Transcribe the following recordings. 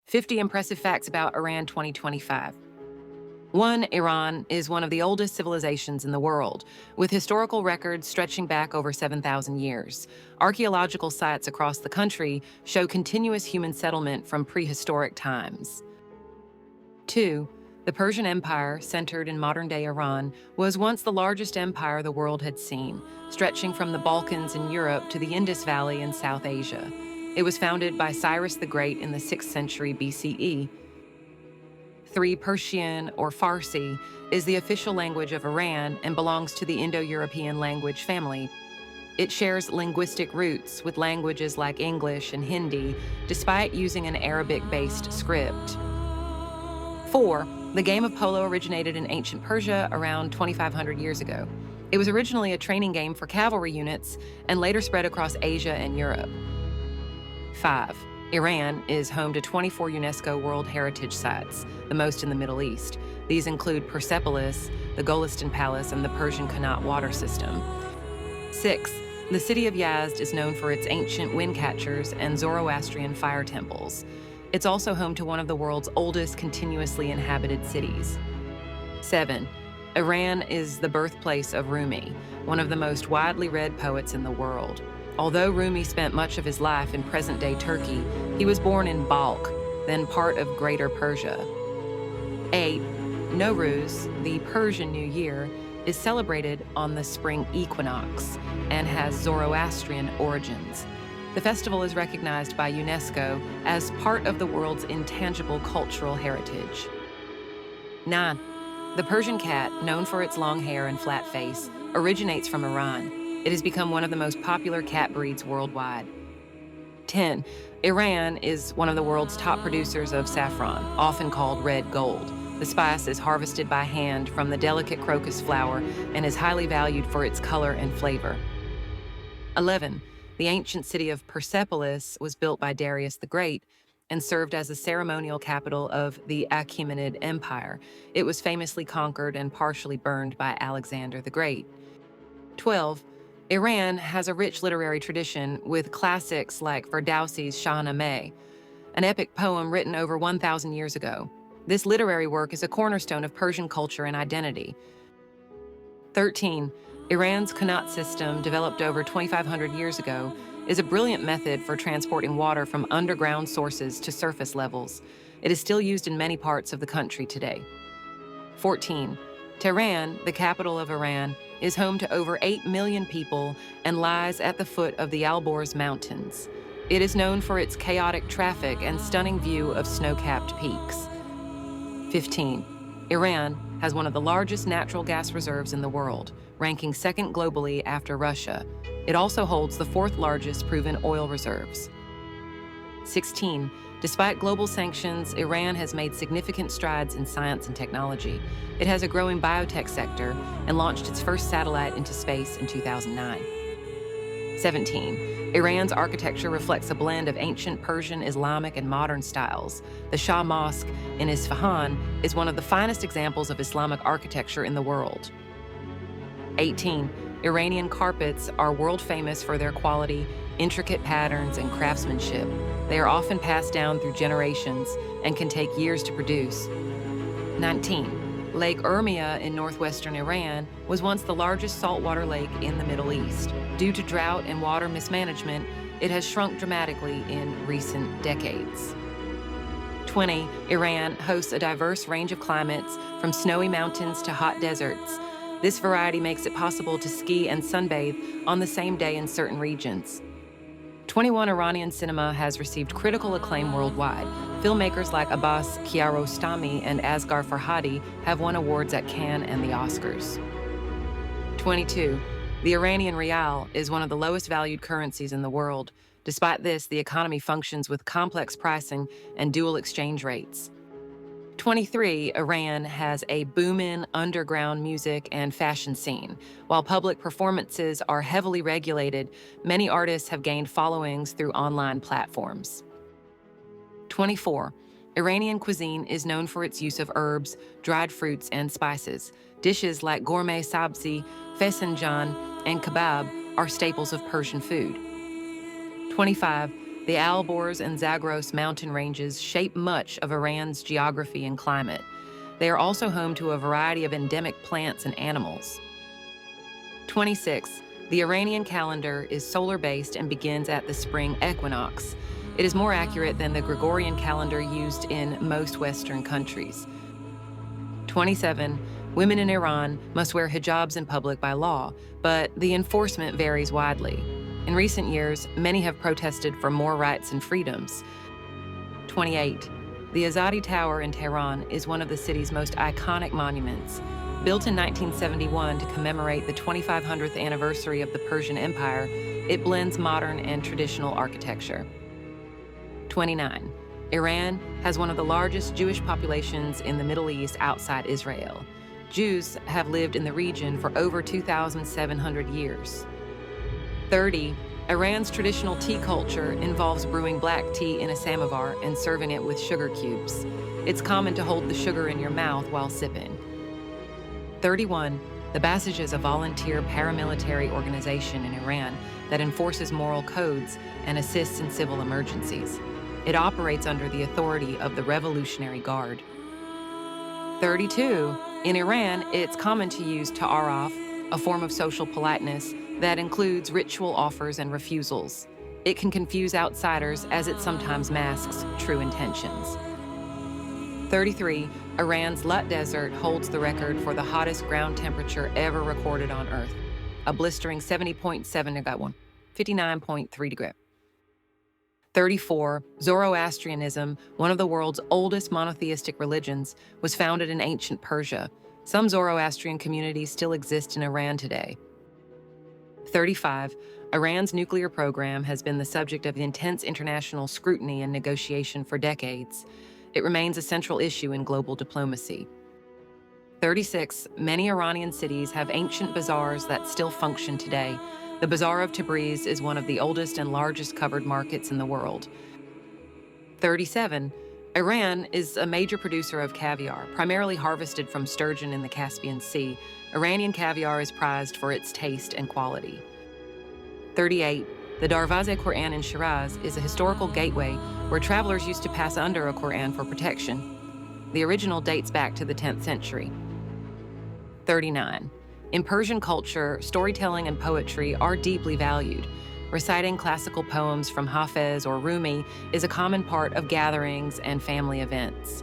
50 impressive facts about Iran 2025. 1. Iran is one of the oldest civilizations in the world, with historical records stretching back over 7,000 years. Archaeological sites across the country show continuous human settlement from prehistoric times. 2. The Persian Empire, centered in modern-day Iran, was once the largest empire the world had seen, stretching from the Balkans in Europe to the Indus Valley in South Asia. It was founded by Cyrus the Great in the 6th century BCE. 3. Persian, or Farsi, is the official language of Iran and belongs to the Indo-European language family. It shares linguistic roots with languages like English and Hindi, despite using an Arabic-based script. 4. The game of polo originated in ancient Persia around 2,500 years ago. It was originally a training game for cavalry units and later spread across Asia and Europe. 5. Iran is home to 24 UNESCO World Heritage Sites, the most in the Middle East. These include Persepolis, the Golestan Palace, and the Persian Qanat water system. 6. The city of Yazd is known for its ancient wind catchers and Zoroastrian fire temples. It's also home to one of the world's oldest continuously inhabited cities. 7. Iran is the birthplace of Rumi, one of the most widely read poets in the world. Although Rumi spent much of his life in present-day Turkey, he was born in Balkh, then part of Greater Persia. 8. Nowruz, the Persian New Year, is celebrated on the spring equinox and has Zoroastrian origins. The festival is recognized by UNESCO as part of the world's intangible cultural heritage. 9. The Persian cat, known for its long hair and flat face, originates from Iran. It has become one of the most popular cat breeds worldwide. 10. Iran is one of the world's top producers of saffron, often called red gold. The spice is harvested by hand from the delicate crocus flower and is highly valued for its color and flavor. 11. The ancient city of Persepolis was built by Darius the Great and served as the ceremonial capital of the Achaemenid Empire. It was famously conquered and partially burned by Alexander the Great. 12. Iran has a rich literary tradition with classics like Ferdowsi's Shahnameh, an epic poem written over 1,000 years ago. This literary work is a cornerstone of Persian culture and identity. 13. Iran's Qanat system, developed over 2,500 years ago, is a brilliant method for transporting water from underground sources to surface levels. It is still used in many parts of the country today. 14. Tehran, the capital of Iran, is home to over 8 million people and lies at the foot of the Alborz Mountains. It is known for its chaotic traffic and stunning view of snow-capped peaks. 15. Iran has one of the largest natural gas reserves in the world, ranking second globally after Russia. It also holds the fourth largest proven oil reserves. 16. Despite global sanctions, Iran has made significant strides in science and technology. It has a growing biotech sector and launched its first satellite into space in 2009. 17. Iran's architecture reflects a blend of ancient Persian, Islamic, and modern styles. The Shah Mosque in Isfahan is one of the finest examples of Islamic architecture in the world. 18. Iranian carpets are world famous for their quality, intricate patterns, and craftsmanship. They are often passed down through generations and can take years to produce. 19. Lake Urmia in northwestern Iran was once the largest saltwater lake in the Middle East. Due to drought and water mismanagement, it has shrunk dramatically in recent decades. 20. Iran hosts a diverse range of climates, from snowy mountains to hot deserts. This variety makes it possible to ski and sunbathe on the same day in certain regions. 21. Iranian cinema has received critical acclaim worldwide. Filmmakers like Abbas Kiarostami and Asghar Farhadi have won awards at Cannes and the Oscars. 22. The Iranian rial is one of the lowest valued currencies in the world. Despite this, the economy functions with complex pricing and dual exchange rates. 23. Iran has a booming underground music and fashion scene. While public performances are heavily regulated, many artists have gained followings through online platforms. 24. Iranian cuisine is known for its use of herbs, dried fruits, and spices. Dishes like gourmet sabzi, fesenjan, and kebab are staples of Persian food. 25. The Alborz and Zagros mountain ranges shape much of Iran's geography and climate. They are also home to a variety of endemic plants and animals. 26. The Iranian calendar is solar-based and begins at the spring equinox. It is more accurate than the Gregorian calendar used in most Western countries. 27. Women in Iran must wear hijabs in public by law, but the enforcement varies widely. In recent years, many have protested for more rights and freedoms. 28. The Azadi Tower in Tehran is one of the city's most iconic monuments. Built in 1971 to commemorate the 2500th anniversary of the Persian Empire, it blends modern and traditional architecture. 29. Iran has one of the largest Jewish populations in the Middle East outside Israel. Jews have lived in the region for over 2,700 years. 30. Iran's traditional tea culture involves brewing black tea in a samovar and serving it with sugar cubes. It's common to hold the sugar in your mouth while sipping. 31. The Basij is a volunteer paramilitary organization in Iran that enforces moral codes and assists in civil emergencies. It operates under the authority of the Revolutionary Guard. 32. In Iran, it's common to use ta'aruf, a form of social politeness that includes ritual offers and refusals. It can confuse outsiders as it sometimes masks true intentions. 33. Iran's Lut Desert holds the record for the hottest ground temperature ever recorded on Earth, a blistering 70.7 degree, 59.3 degree. 34. Zoroastrianism, one of the world's oldest monotheistic religions, was founded in ancient Persia. Some Zoroastrian communities still exist in Iran today. 35. Iran's nuclear program has been the subject of intense international scrutiny and negotiation for decades. It remains a central issue in global diplomacy. 36. Many Iranian cities have ancient bazaars that still function today. The Bazaar of Tabriz is one of the oldest and largest covered markets in the world. 37. Iran is a major producer of caviar, primarily harvested from sturgeon in the Caspian Sea. Iranian caviar is prized for its taste and quality. 38. The Darvaz-e-Quran in Shiraz is a historical gateway where travelers used to pass under a Quran for protection. The original dates back to the 10th century. 39. In Persian culture, storytelling and poetry are deeply valued. Reciting classical poems from Hafez or Rumi is a common part of gatherings and family events.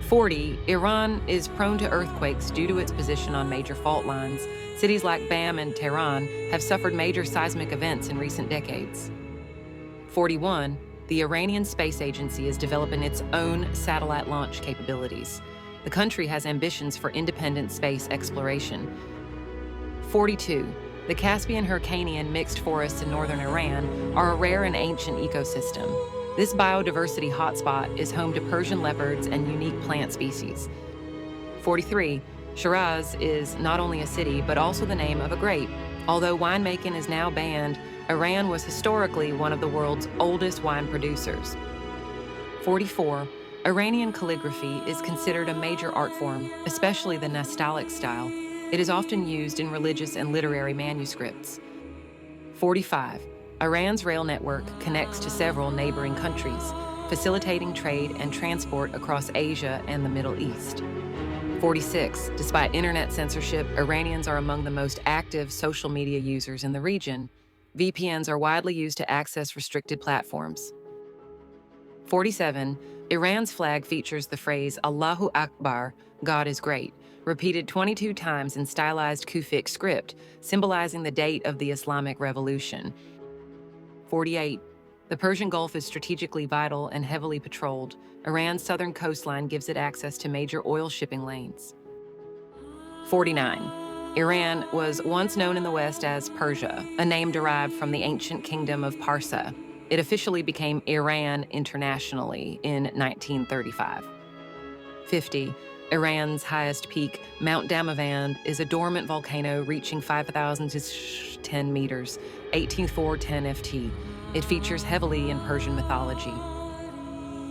40. Iran is prone to earthquakes due to its position on major fault lines. Cities like Bam and Tehran have suffered major seismic events in recent decades. 41. The Iranian Space Agency is developing its own satellite launch capabilities. The country has ambitions for independent space exploration. 42. The Caspian Hyrcanian mixed forests in northern Iran are a rare and ancient ecosystem. This biodiversity hotspot is home to Persian leopards and unique plant species. 43. Shiraz is not only a city, but also the name of a grape. Although winemaking is now banned, Iran was historically one of the world's oldest wine producers. 44. Iranian calligraphy is considered a major art form, especially the Nastaliq style. It is often used in religious and literary manuscripts. 45. Iran's rail network connects to several neighboring countries, facilitating trade and transport across Asia and the Middle East. 46. Despite internet censorship, Iranians are among the most active social media users in the region. VPNs are widely used to access restricted platforms. 47. Iran's flag features the phrase Allahu Akbar, God is great, repeated 22 times in stylized Kufic script, symbolizing the date of the Islamic Revolution. 48. The Persian Gulf is strategically vital and heavily patrolled. Iran's southern coastline gives it access to major oil shipping lanes. 49. Iran was once known in the West as Persia, a name derived from the ancient kingdom of Parsa. It officially became Iran internationally in 1935. 50. Iran's highest peak, Mount Damavand, is a dormant volcano reaching 5,010 meters, 18,410 ft. It features heavily in Persian mythology.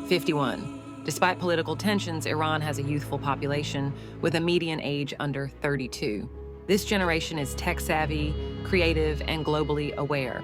51. Despite political tensions, Iran has a youthful population with a median age under 32. This generation is tech-savvy, creative, and globally aware.